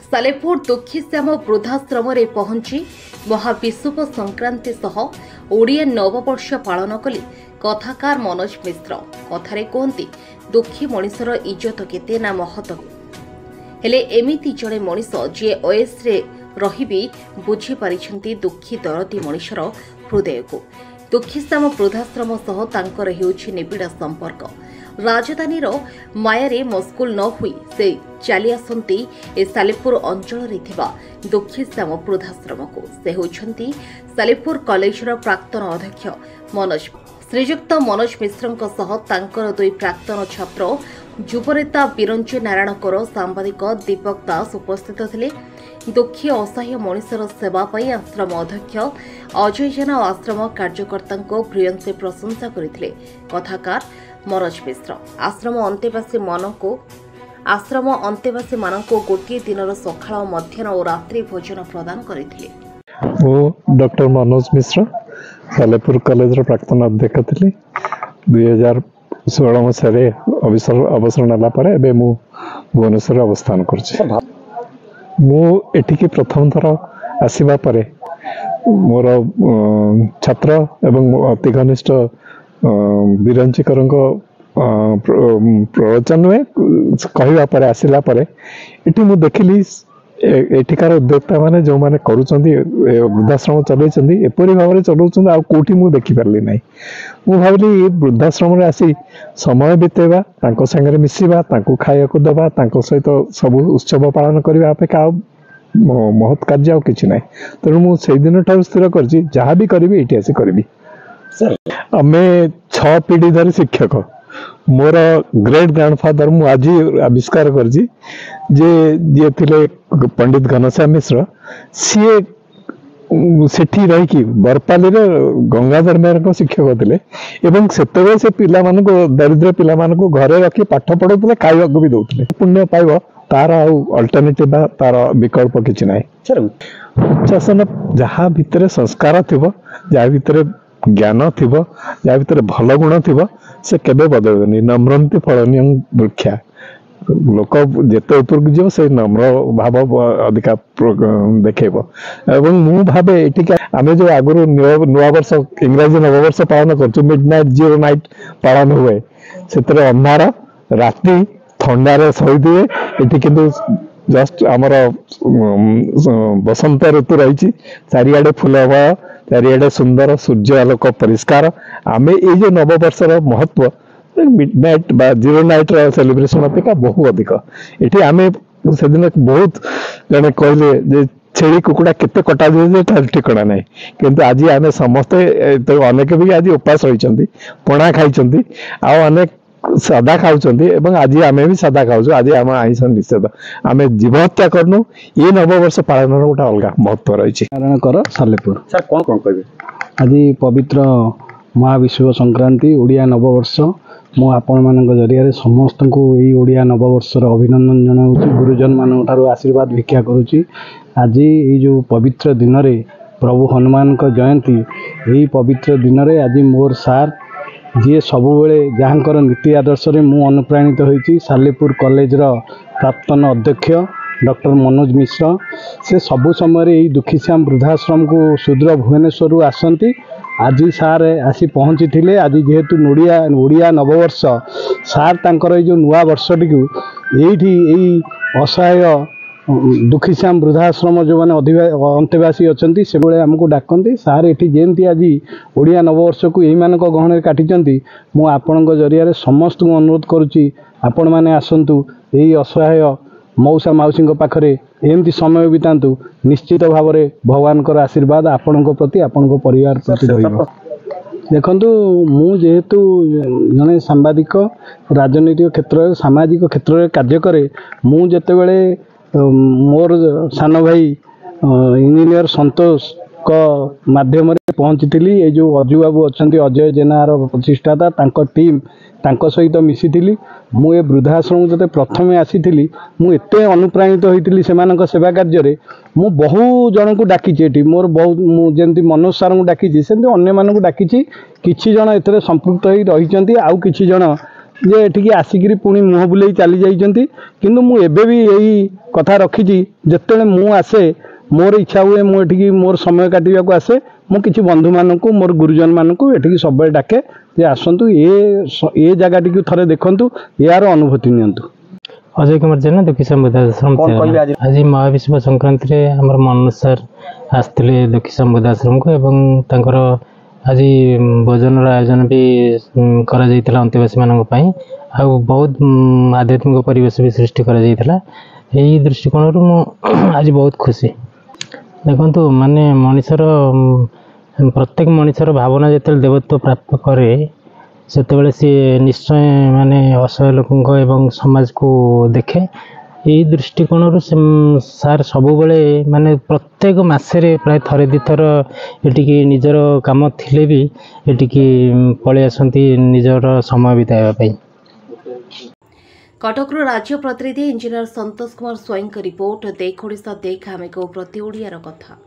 सालेपुर दुखीश्याम वृद्धाश्रम पहुंची महाविषुव संक्रांति सह ओडिया नववर्ष पालन कले कथाकार मनोज मिश्र। कथारे कहती दुखी मनिषर इज्जत केते ना महत हेले एमिति जड़े मनिष जी ओएस रे रही बुझी पारिछंती दुखी दरदी मनिषर हृदय को। दुखीश्याम वृद्धाश्रम सह तांकर हेउछि निबिड़ संपर्क। राजधानी मायारे मस्कुल न हुई से चली आसती ए सालेपुर अंचल दुखीश्याम वृद्धाश्रम को। से होछंती सालेपुर कॉलेजर प्राक्तन अध्यक्ष मनोज। श्रीजुक्त मनोज मिश्र तांकर दुई प्राक्तन छात्र युवनेता बिरंजय नारायण कर सांबादिक दीपक दास उपस्थित थिले। दुखी असहाय मनिषर सेवा पाई आश्रम अध्यक्ष अजय जेना और आश्रम कार्यकर्ता भूयसी प्रशंसा करथिले कथाकार मनोज मिश्र। आश्रम अंतेवासी मानक गोटे दिन सकाळ मध्याह्न और रात्रि भोजन प्रदान करथिले। वो डॉक्टर मनोज मिश्र सालेपुर कॉलेज प्राक्तन अध्यक्ष थी। 2016 मसीह अवसर नाला भुवनेश्वर अवस्थान कर प्रथम थर आसवा पर मोर छात्र एवं अति घनिष्ठ बिरंजीकर प्रवचन में कहवा आसला ये देखिली एठिकार उद्योक्ता माने जो माने करूचंदी वृद्धाश्रम चलैचंदी एपरि भाव चलाउचंदी आ कोठी मु देखि परली नै। मु भाबली वृद्धाश्रम रे आसी समय बितेबा तांको संगे मिसिबा तांको खाया को दबा तांको सहित सब उत्सव पालन करबा अपेक्षा महत् कार्य किछि नै। तेणु मु सेहि दिन ठार स्थिर करछि जहा भी करबी एठी आसी करबी। आमे 6 पीढ़ी धरि शिक्षक मोर ग्रेट ग्रैंडफादर मु आज आविष्कार करजी जे थिले पंडित घनश्याम मिश्र सीए सेठी रही कि बरपाली रे गंगाधर मेहर शिक्षक थिले एवं सेतबे से पिला मानको दरिद्र पिला मानको घरे रखी पाठ पढौतले खाइबा को भी दउतले। पुण्य पाइबो तार अल्टरनेटिव तार विकल्प किछि नै। शासन जहा भितरे संस्कार थिबो जहा भितरे ज्ञान थिबो जहा भितरे भल गुण थिबो से केबे बदलबेनी। नम्रंती फलनीयं वृक्षा लोक जेते उपरक जीव से नम्र भाव अधिका देखेब। एवं मु भावे एटिक आमे जो आगुरु नुआ वर्ष इंग्रजी नववर्ष पालन करछु मिडनाइट जीरो नाइट पालन हुए सेतरे अंधार रात्रि ठंडारे सही दिए एटी किंतु जस्ट आमर बसंत ऋतु रही चारिआडे फूल हवा चारिआडे सुंदर सूर्य आलोक परिष्कार। आमे ए जो नववर्षर महत्व मिडनाइट बा जीरो नाइट सेलिब्रेशन अपेक्षा बहु अधिक एठी आमे से दिन बहुत जने कहले जे छेली कुकुड़ा केते कटा जे ठिकଣା नाही किंतु आज आमे समस्ते तो अनेक भी आज उपास रहिचंती पणा खाइचंती आ अनेक सादा खाउचंती एवं आज आमे भी सादा खाउछु। आज आम आइंस निषेध आमे जीव हत्या करनु ये नववर्ष पालन गोटे अलग महत्व रही। नारायण कर सालेपुर सर कौन कहबे आज पवित्र महाविषुव संक्रांति ओडिया नववर्ष मु आपण मान जरिया समस्त को यही ओडिया नववर्षर अभिनंदन जनाऊँ। गुरुजन मान आशीर्वाद भिक्षा करुच्ची। आज ये जो पवित्र दिन रे प्रभु हनुमान का जयंती यही पवित्र दिन रे आज मोर सार जी सब जहाँकर नीति आदर्श रे मु अनुप्राणित होइछि सालेपुर कॉलेज प्राक्तन अध्यक्ष डॉक्टर मनोज मिश्र से सबु समय यही दुखीश्याम वृद्धाश्रम को सुदूर भुवनेश्वर आसती। आज सार आसी पहुँची थिले। आज जेहेतु ओडिया नववर्ष सार तांकर जो नुआ वर्षटी को यही असहाय दुखीश्याम वृद्धाश्रम जो मैंने अंतेवासी अच्छा से आमको डाकती सार ये जमी आज ओडिया नववर्ष को यही मान गहन काटी मु आपण जरिया समस्त को अनुरोध करुच्ची आपण मैंने आसतु यही असहाय मौसा माउसी पाखरे एमती समय बितातु निश्चित भाव में भगवान का आशीर्वाद आपण प्रति आपण परिवार प्रति रहिबो। देखंतु मु जेहेतु जने सांबादिक राजनीतिक क्षेत्र सामाजिक क्षेत्र में कार्य करे मु जेते बेले मोर सान भाई इंजीनियर संतोष का माध्यम पहुँची थी। ये जो अजू बाबू अच्छा अजय जेनार प्रतिष्ठाता टीम तांको सहित मिसी मु ए वृद्धाश्रम जो प्रथम आसी मुझे अनुप्राणित होती से सेवा कार्य मु बहु जन को डाकी मोर बहुत मुझे मनोज सार को डाकी से अन्य मानक डाकी किसी जन ए संपृक्त हो रही आउ किसी जन ଯେ ଏଠିକି ଆସିକିରି ପୁଣି ମୁହଁ ବୁଲେଇ ଚାଲି ଯାଇଛନ୍ତି। କିନ୍ତୁ ମୁଁ ଏବେ ବି ଏଇ କଥା ରଖିଛି, ଯେତେବେଳେ ମୁଁ ଆସେ ମୋର ଇଚ୍ଛା ହୁଏ ମୁଁ ଏଠିକି ମୋର ସମୟ କାଟିବାକୁ ଆସେ, ମୁଁ କିଛି ବନ୍ଧୁମାନଙ୍କୁ ମୋର ଗୁରୁଜନମାନଙ୍କୁ ଏଠିକି ସବୁବେଳେ ଡାକେ ଯେ ଆସନ୍ତୁ ଏ ଜାଗାଟିକୁ ଥରେ ଦେଖନ୍ତୁ, ଏହାର ଅନୁଭୂତି ନିଅନ୍ତୁ। अजय कुमार जेना दुखी समुदाश्रम आज महाविश्व संक्रांति आमर मनोज सर आसते दुखी समुदाश्रम को एवं तांकर आज भोजन आयोजन भी करा अंतेवासी मान बहुत आध्यात्मिक परिवेश भी सृष्टि करा यही दृष्टिकोण आज बहुत खुशी। देखो माने मनीषर प्रत्येक मनीषर भावना जो देवत्व प्राप्त करे से सी निश्चय माने असहाय लोकों एवं समाज को देखे। यही दृष्टिकोण सार सब बेले माने प्रत्येक मसरे प्राय थरे दी थर एटिकी निजर काम थिले भी एटिकी पळे आसंती निजर समय बिताइबा पई। कटक राज्य प्रतिनिधि इंजीनियर संतोष कुमार स्वयं रिपोर्ट देख ओडिशा देख आमे को प्रति ओडियार कथा।